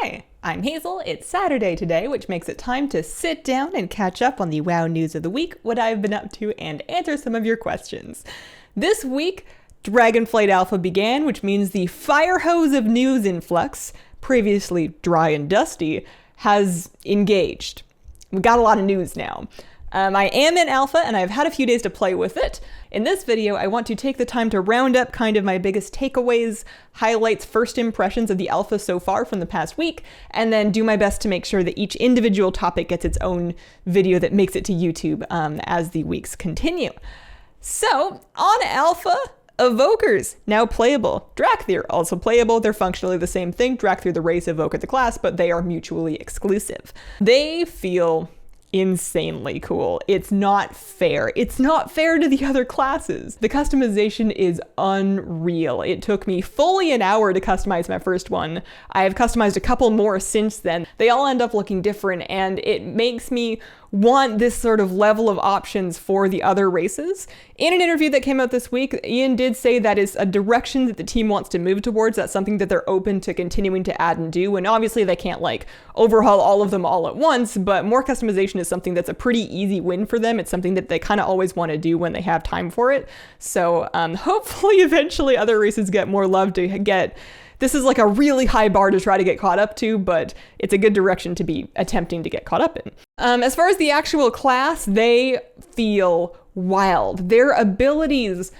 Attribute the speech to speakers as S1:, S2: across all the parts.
S1: Hi, I'm Hazel. It's Saturday today, which makes it time to sit down and catch up on the WoW news of the week, what I've been up to, and answer some of your questions. This week, Dragonflight Alpha began, which means the fire hose of news influx, previously dry and dusty, has engaged. We've got a lot of news now. I am in alpha and I've had a few days to play with it. In this video, I want to take the time to round up kind of my biggest takeaways, highlights, first impressions of the alpha so far from the past week, and then do my best to make sure that each individual topic gets its own video that makes it to YouTube as the weeks continue. So, on alpha, Evokers, now playable. Drakthir, also playable. They're functionally the same thing. Drakthir the race, Evoker the class, but they are mutually exclusive. They feel insanely cool. It's not fair. It's not fair to the other classes. The customization is unreal. It took me fully an hour to customize my first one. I have customized a couple more since then. They all end up looking different, and it makes me want this sort of level of options for the other races. In an interview that came out this week, Ian did say that is a direction that the team wants to move towards. That's something that they're open to continuing to add and do. And obviously they can't like overhaul all of them all at once, but more customization is something that's a pretty easy win for them. It's something that they kind of always want to do when they have time for it. So hopefully eventually other races get more love to get. This is like a really high bar to try to get caught up to, but it's a good direction to be attempting to get caught up in. As far as the actual class, they feel wild. Their abilities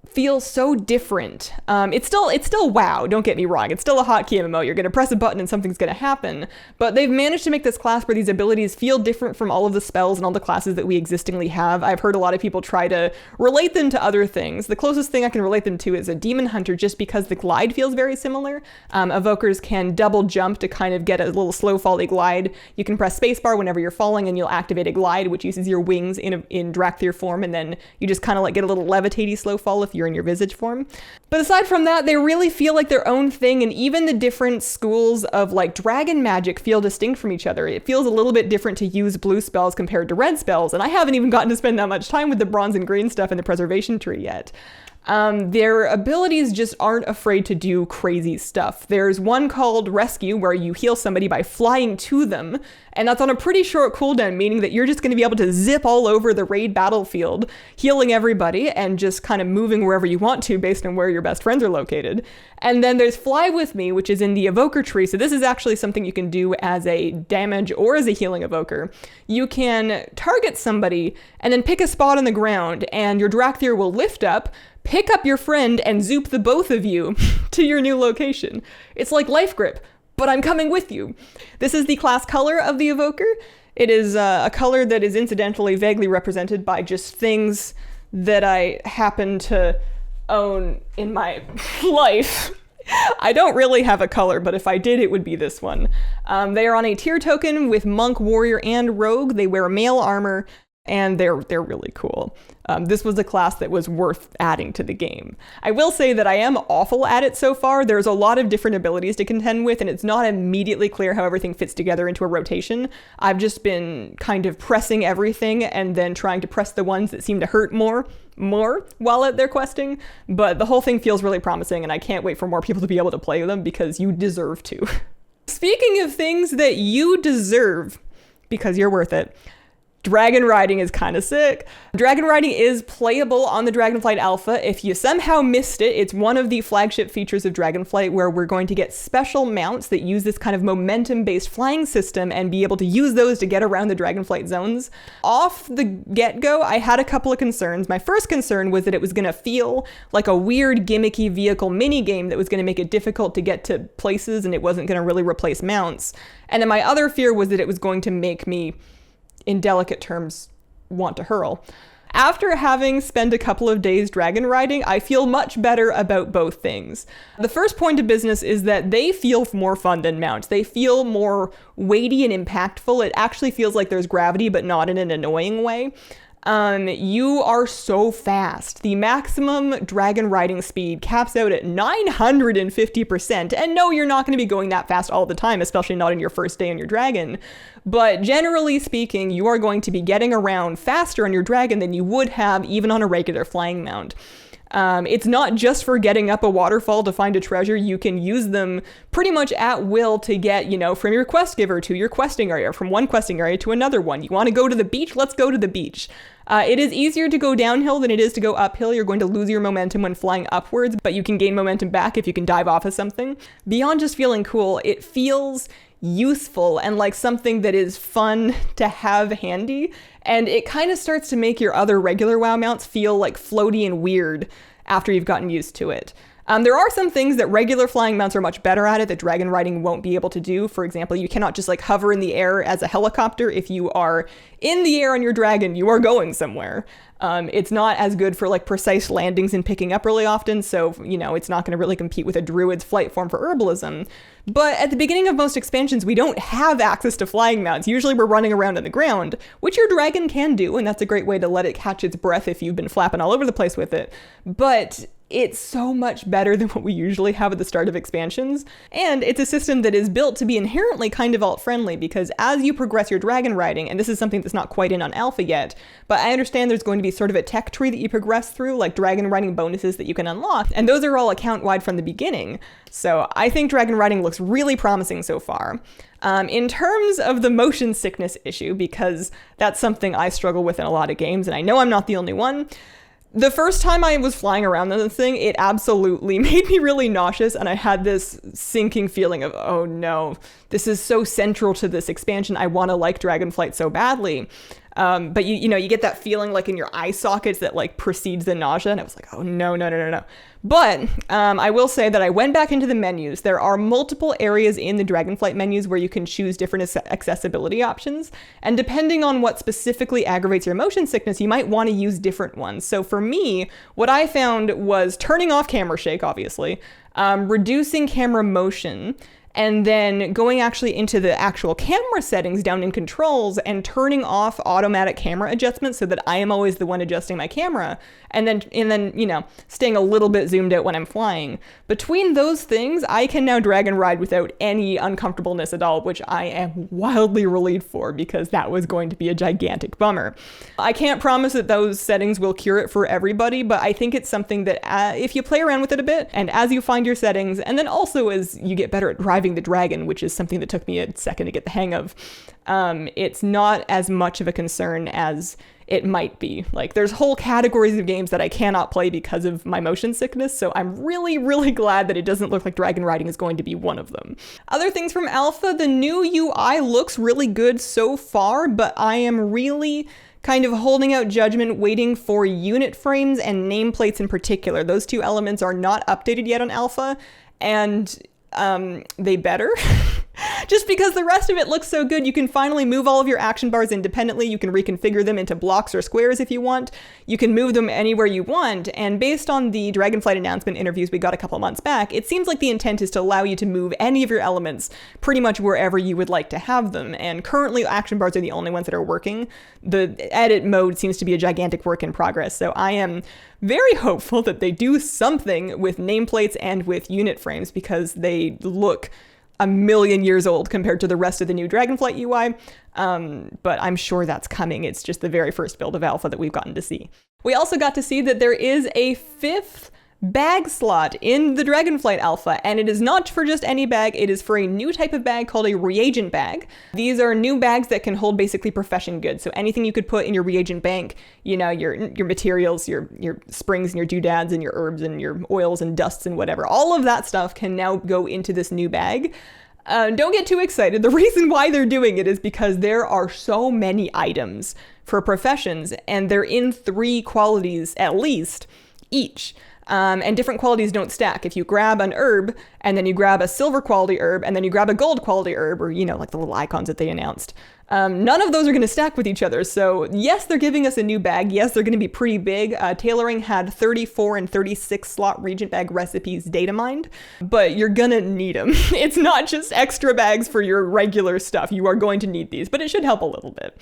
S1: feel so different. It's still WoW, don't get me wrong. It's still a hotkey MMO. You're gonna press a button and something's gonna happen. But they've managed to make this class where these abilities feel different from all of the spells and all the classes that we existingly have. I've heard a lot of people try to relate them to other things. The closest thing I can relate them to is a Demon Hunter, just because the glide feels very similar. Evokers can double jump to kind of get a little slow folly glide. You can press spacebar whenever you're falling and you'll activate a glide, which uses your wings in Drakthir form, and then you just kind of like get a little levitatey slow fall if you're in your Visage form. But aside from that, they really feel like their own thing, and even the different schools of like dragon magic feel distinct from each other. It feels a little bit different to use blue spells compared to red spells, and I haven't even gotten to spend that much time with the bronze and green stuff in the preservation tree yet. Their abilities just aren't afraid to do crazy stuff. There's one called Rescue, where you heal somebody by flying to them, and that's on a pretty short cooldown, meaning that you're just going to be able to zip all over the raid battlefield, healing everybody, and just kind of moving wherever you want to based on where your best friends are located. And then there's Fly With Me, which is in the Evoker tree, so this is actually something you can do as a damage or as a healing Evoker. You can target somebody, and then pick a spot on the ground, and your Drakthir will lift up, pick up your friend, and zoop the both of you to your new location. It's like Life Grip, but I'm coming with you. This is the class color of the Evoker. It is a color that is incidentally vaguely represented by just things that I happen to own in my life. I don't really have a color, but if I did, it would be this one. They are on a tier token with Monk, Warrior, and Rogue. They wear male armor, and they're really cool. This was a class that was worth adding to the game. I will say that I am awful at it so far. There's a lot of different abilities to contend with, and it's not immediately clear how everything fits together into a rotation. I've just been kind of pressing everything and then trying to press the ones that seem to hurt more while they're questing, but the whole thing feels really promising, and I can't wait for more people to be able to play them because you deserve to. Speaking of things that you deserve, because you're worth it, Dragonriding is kind of sick. Dragonriding is playable on the Dragonflight Alpha. If you somehow missed it, it's one of the flagship features of Dragonflight where we're going to get special mounts that use this kind of momentum-based flying system and be able to use those to get around the Dragonflight zones. Off the get-go, I had a couple of concerns. My first concern was that it was going to feel like a weird gimmicky vehicle minigame that was going to make it difficult to get to places and it wasn't going to really replace mounts. And then my other fear was that it was going to make me, in delicate terms, want to hurl. After having spent a couple of days dragon riding, I feel much better about both things. The first point of business is that they feel more fun than mounts. They feel more weighty and impactful. It actually feels like there's gravity, but not in an annoying way. You are so fast. The maximum dragon riding speed caps out at 950%. And no, you're not going to be going that fast all the time, especially not in your first day on your dragon. But generally speaking, you are going to be getting around faster on your dragon than you would have even on a regular flying mount. It's not just for getting up a waterfall to find a treasure. You can use them pretty much at will to get, from your quest giver to your questing area, from one questing area to another one. You want to go to the beach? Let's go to the beach. It is easier to go downhill than it is to go uphill. You're going to lose your momentum when flying upwards, but you can gain momentum back if you can dive off of something. Beyond just feeling cool, it feels useful and like something that is fun to have handy, and it kind of starts to make your other regular WoW mounts feel like floaty and weird after you've gotten used to it. There are some things that regular flying mounts are much better at it that Dragonriding won't be able to do. For example, you cannot just like hover in the air as a helicopter. If you are in the air on your dragon, you are going somewhere. It's not as good for like precise landings and picking up really often, so it's not going to really compete with a druid's flight form for herbalism. But at the beginning of most expansions, we don't have access to flying mounts. Usually we're running around on the ground, which your dragon can do, and that's a great way to let it catch its breath if you've been flapping all over the place with it. But it's so much better than what we usually have at the start of expansions, and it's a system that is built to be inherently kind of alt-friendly, because as you progress your dragon riding, and this is something that's not quite in on alpha yet, but I understand there's going to be sort of a tech tree that you progress through, like dragon riding bonuses that you can unlock, and those are all account-wide from the beginning. So I think dragon riding looks really promising so far. In terms of the motion sickness issue, because that's something I struggle with in a lot of games, and I know I'm not the only one, the first time I was flying around on the thing, it absolutely made me really nauseous, and I had this sinking feeling of, oh no, this is so central to this expansion. I want to like Dragonflight so badly. But you get that feeling like in your eye sockets that like precedes the nausea, and I was like, oh no. But I will say that I went back into the menus. There are multiple areas in the Dragonflight menus where you can choose different accessibility options, and depending on what specifically aggravates your motion sickness, you might want to use different ones. So for me, what I found was turning off camera shake, obviously, reducing camera motion, and then going actually into the actual camera settings down in controls and turning off automatic camera adjustments so that I am always the one adjusting my camera, and then staying a little bit zoomed out when I'm flying. Between those things, I can now dragon ride without any uncomfortableness at all, which I am wildly relieved for, because that was going to be a gigantic bummer. I can't promise that those settings will cure it for everybody, but I think it's something that if you play around with it a bit, and as you find your settings, and then also as you get better at driving the dragon, which is something that took me a second to get the hang of, it's not as much of a concern as it might be. Like, there's whole categories of games that I cannot play because of my motion sickness, so I'm really, really glad that it doesn't look like dragon riding is going to be one of them. Other things from alpha, the new UI looks really good so far, but I am really kind of holding out judgment, waiting for unit frames and nameplates in particular. Those two elements are not updated yet on alpha, and they better. Just because the rest of it looks so good. You can finally move all of your action bars independently. You can reconfigure them into blocks or squares if you want. You can move them anywhere you want. And based on the Dragonflight announcement interviews we got a couple months back, it seems like the intent is to allow you to move any of your elements pretty much wherever you would like to have them. And currently action bars are the only ones that are working. The edit mode seems to be a gigantic work in progress. So I am very hopeful that they do something with nameplates and with unit frames, because they look a million years old compared to the rest of the new Dragonflight UI, but I'm sure that's coming. It's just the very first build of alpha that we've gotten to see. We also got to see that there is a 5th bag slot in the Dragonflight Alpha, and it is not for just any bag. It is for a new type of bag called a reagent bag. These are new bags that can hold basically profession goods. So anything you could put in your reagent bank, your materials, your springs and your doodads and your herbs and your oils and dusts and whatever, all of that stuff can now go into this new bag. Don't get too excited. The reason why they're doing it is because there are so many items for professions, and they're in 3 qualities at least each. And different qualities don't stack. If you grab an herb, and then you grab a silver quality herb, and then you grab a gold quality herb, or, like the little icons that they announced, none of those are going to stack with each other. So yes, they're giving us a new bag. Yes, they're going to be pretty big. Tailoring had 34 and 36 slot regent bag recipes data mined, but you're going to need them. It's not just extra bags for your regular stuff. You are going to need these, but it should help a little bit.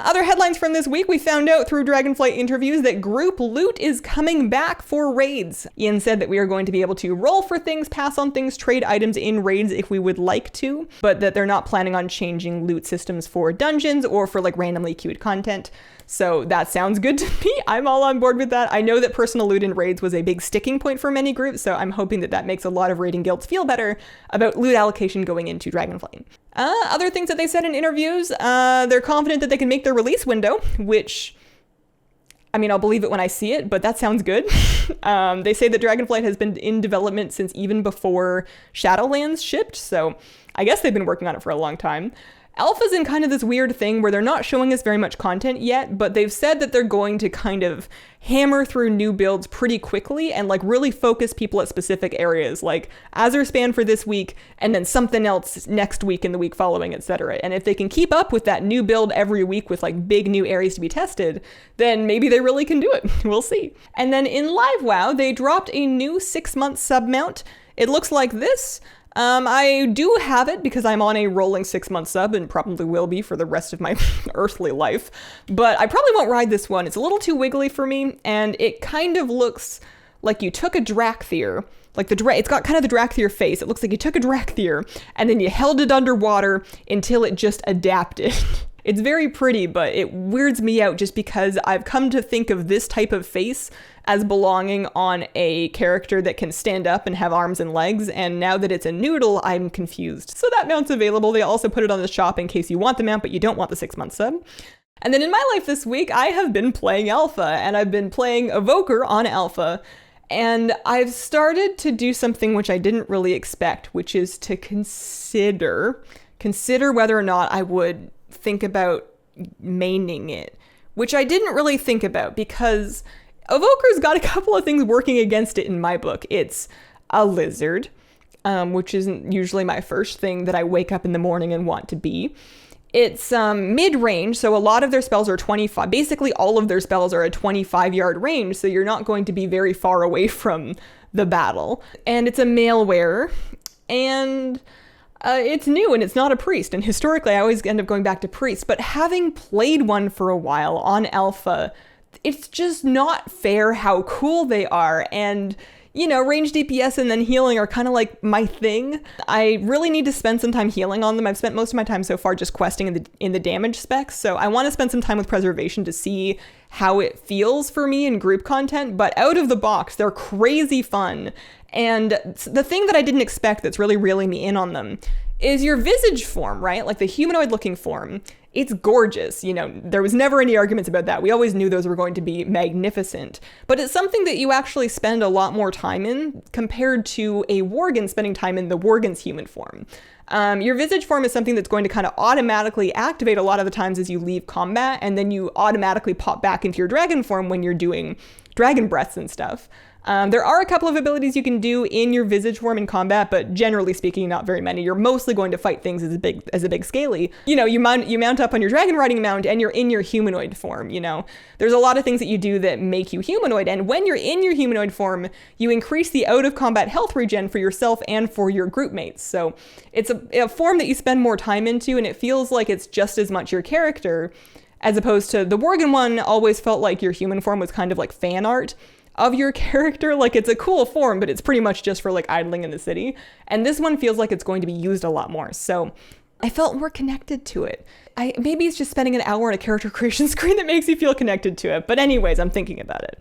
S1: Other headlines from this week, we found out through Dragonflight interviews that group loot is coming back for raids. Ian said that we are going to be able to roll for things, pass on things, trade items in raids if we would like to, but that they're not planning on changing loot systems for dungeons or for like randomly queued content. So that sounds good to me. I'm all on board with that. I know that personal loot in raids was a big sticking point for many groups, so I'm hoping that that makes a lot of raiding guilds feel better about loot allocation going into Dragonflight. Other things that they said in interviews, they're confident that they can make their release window, which, I mean, I'll believe it when I see it, but that sounds good. They say that Dragonflight has been in development since even before Shadowlands shipped, so I guess they've been working on it for a long time. Alpha's in kind of this weird thing where they're not showing us very much content yet, but they've said that they're going to kind of hammer through new builds pretty quickly and like really focus people at specific areas, like Azure Span for this week and then something else next week and the week following, etc. And if they can keep up with that new build every week with like big new areas to be tested, then maybe they really can do it. We'll see. And then in Live WoW, they dropped a new 6-month sub mount. It looks like this. I do have it because I'm on a rolling 6-month sub and probably will be for the rest of my earthly life, but I probably won't ride this one. It's a little too wiggly for me, and it kind of looks like you took a Drakthir, like it's got kind of the Drakthir face. It looks like you took a Drakthir and then you held it underwater until it just adapted. It's very pretty, but it weirds me out just because I've come to think of this type of face as belonging on a character that can stand up and have arms and legs, and now that it's a noodle, I'm confused. So that mount's available. They also put it on the shop in case you want the mount, but you don't want the 6-month sub. And then in my life this week, I have been playing Alpha, and I've been playing Evoker on Alpha, and I've started to do something which I didn't really expect, which is to consider whether or not I would think about maining it, which I didn't really think about because Evoker's got a couple of things working against it in my book. It's a lizard, which isn't usually my first thing that I wake up in the morning and want to be. It's mid-range, so a lot of their spells are 25. Basically, all of their spells are a 25-yard range, so you're not going to be very far away from the battle. And it's a male wearer, and it's new, and it's not a priest. And historically, I always end up going back to priests. But having played one for a while on Alpha, it's just not fair how cool they are. And, you know, range DPS and then healing are kind of like my thing. I really need to spend some time healing on them. I've spent most of my time so far just questing in the damage specs. So I want to spend some time with preservation to see how it feels for me in group content. But out of the box, they're crazy fun. And the thing that I didn't expect that's really reeling me in on them is your visage form, right? Like the humanoid looking form. It's gorgeous. You know, there was never any arguments about that. We always knew those were going to be magnificent, but it's something that you actually spend a lot more time in compared to a Worgen spending time in the Worgen's human form. Your visage form is something that's going to kind of automatically activate a lot of the times as you leave combat, and then you automatically pop back into your dragon form when you're doing dragon breaths and stuff. There are a couple of abilities you can do in your visage form in combat, but generally speaking, not very many. You're mostly going to fight things as a big scaly. You know, you mount up on your Dragonriding mount and you're in your humanoid form, you know. There's a lot of things that you do that make you humanoid, and when you're in your humanoid form, you increase the out-of-combat health regen for yourself and for your group mates. So it's a form that you spend more time into, and it feels like it's just as much your character, as opposed to the Worgen one always felt like your human form was kind of like fan art of your character. Like, it's a cool form, but it's pretty much just for like idling in the city. And this one feels like it's going to be used a lot more. So I felt more connected to it. Maybe it's just spending an hour on a character creation screen that makes you feel connected to it. But anyways, I'm thinking about it.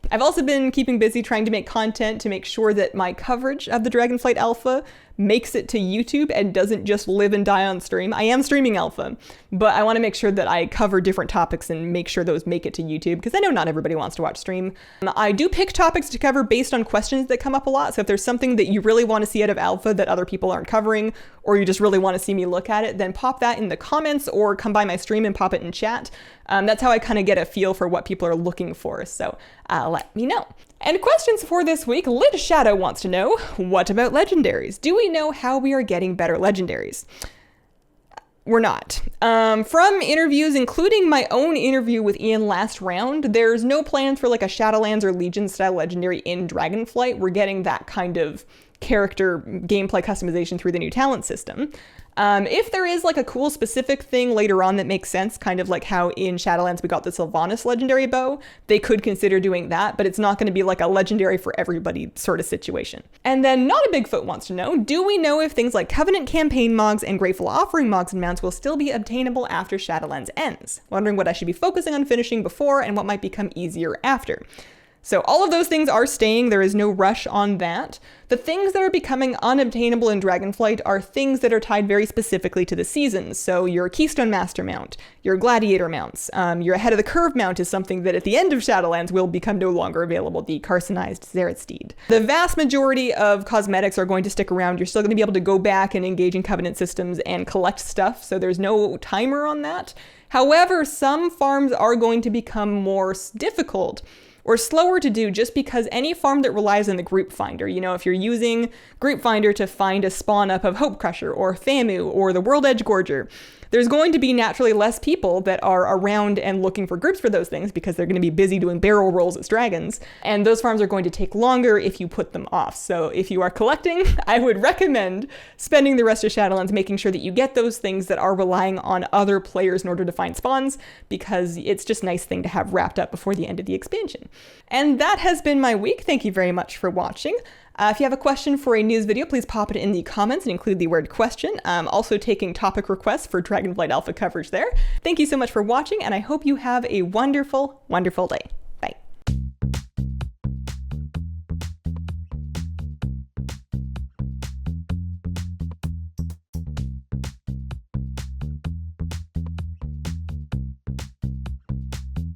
S1: I've also been keeping busy trying to make content to make sure that my coverage of the Dragonflight Alpha makes it to YouTube and doesn't just live and die on stream. I am streaming Alpha, but I want to make sure that I cover different topics and make sure those make it to YouTube, because I know not everybody wants to watch stream. I do pick topics to cover based on questions that come up a lot. So if there's something that you really want to see out of Alpha that other people aren't covering, or you just really want to see me look at it, then pop that in the comments or come by my stream and pop it in chat. That's how I kind of get a feel for what people are looking for. So let me know. And questions for this week, Lid Shadow wants to know, what about Legendaries? Do we know how we are getting better Legendaries? We're not. From interviews, including my own interview with Ian last round, there's no plans for like a Shadowlands or Legion style Legendary in Dragonflight. We're getting that kind of character gameplay customization through the new talent system. If there is like a cool specific thing later on that makes sense, kind of like how in Shadowlands we got the Sylvanas legendary bow, they could consider doing that, but it's not going to be like a legendary for everybody sort of situation. And then Not a Bigfoot wants to know, do we know if things like Covenant campaign mogs and Grateful Offering mogs and mounts will still be obtainable after Shadowlands ends? Wondering what I should be focusing on finishing before and what might become easier after. So all of those things are staying, there is no rush on that. The things that are becoming unobtainable in Dragonflight are things that are tied very specifically to the seasons. So your Keystone Master mount, your Gladiator mounts, your Ahead of the Curve mount is something that at the end of Shadowlands will become no longer available, the Carsonized Xerath Steed. The vast majority of cosmetics are going to stick around. You're still going to be able to go back and engage in Covenant systems and collect stuff, so there's no timer on that. However, some farms are going to become more difficult or slower to do just because any farm that relies on the group finder, you know, if you're using group finder to find a spawn up of Hope Crusher or Famu or the World Edge Gorger, there's going to be naturally less people that are around and looking for groups for those things because they're going to be busy doing barrel rolls as dragons. And those farms are going to take longer if you put them off. So if you are collecting, I would recommend spending the rest of Shadowlands making sure that you get those things that are relying on other players in order to find spawns, because it's just a nice thing to have wrapped up before the end of the expansion. And that has been my week. Thank you very much for watching. If you have a question for a news video, please pop it in the comments and include the word question. I'm also taking topic requests for Dragonflight Alpha coverage there. Thank you so much for watching, and I hope you have a wonderful, wonderful day.